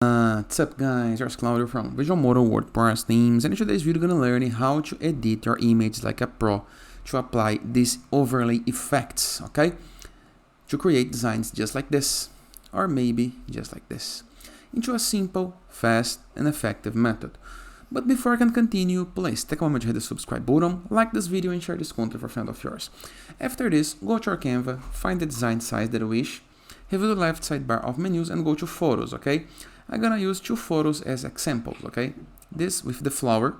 What's up guys, here's Claudio from Visualmodo WordPress themes, and in today's video we're gonna learn how to edit your image like a pro to apply these overlay effects, okay? To create designs just like this, or maybe just like this, into a simple, fast and effective method. But before I can continue, please take a moment to hit the subscribe button, like this video and share this content for a friend of yours. After this, go to your Canva, find the design size that you wish, review the left sidebar of menus and go to photos, okay? I'm gonna use two photos as examples, okay? This with the flower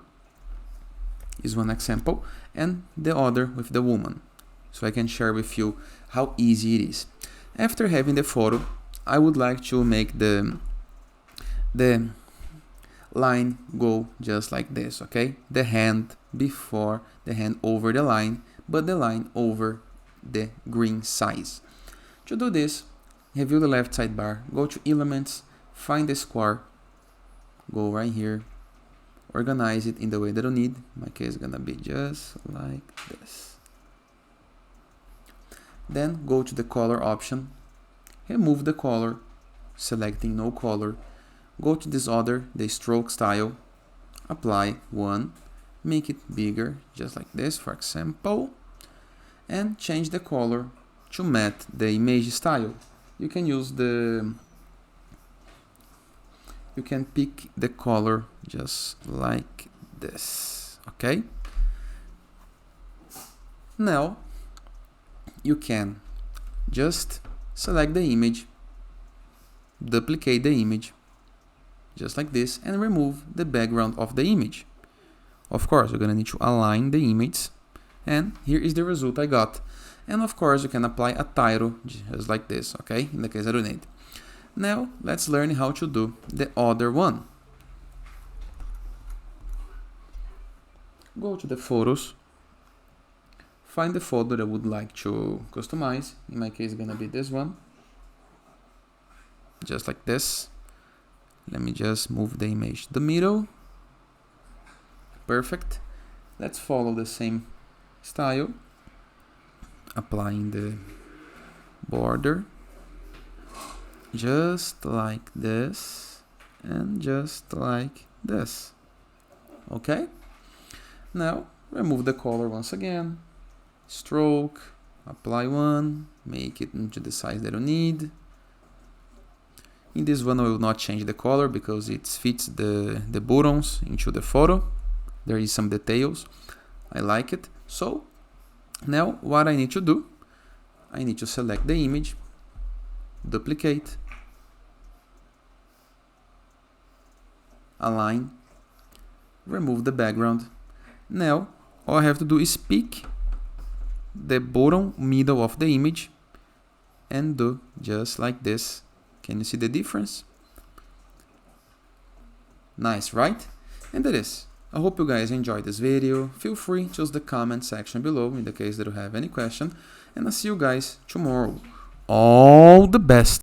is one example, and the other with the woman. So I can share with you how easy it is. After having the photo, I would like to make the line go just like this, okay? The hand before the hand over the line, but the line over the green size. To do this, review the left sidebar, go to elements, find the square, go right here, organize it in the way that you need. In my case, it's gonna be just like this. Then go to the color option, remove the color, selecting no color, go to this other, the stroke style, apply one, make it bigger, just like this, for example, and change the color to match the image style. You can use you can pick the color just like this, okay? Now you can just select the image, duplicate the image just like this, and remove the background of the image. Of course, you're gonna need to align the image, and here is the result I got. And of course, you can apply a title just like this, okay? In the case I don't need. Now, let's learn how to do the other one. Go to the photos, find the photo that I would like to customize. In my case, it's gonna be this one, just like this. Let me just move the image to the middle. Perfect. Let's follow the same style, applying the border just like this and just like this, okay? Now remove the color once again, stroke, apply one, make it into the size that you need. In this one I will not change the color because it fits the buttons into the photo. There is some details, I like it. So now what I need to do, I need to select the image, duplicate, align, remove the background. Now all I have to do is pick the bottom middle of the image and do just like this. Can you see the difference? Nice, right? And that is. I hope you guys enjoyed this video. Feel free to use the comment section below in the case that you have any question, and I'll see you guys tomorrow. All the best!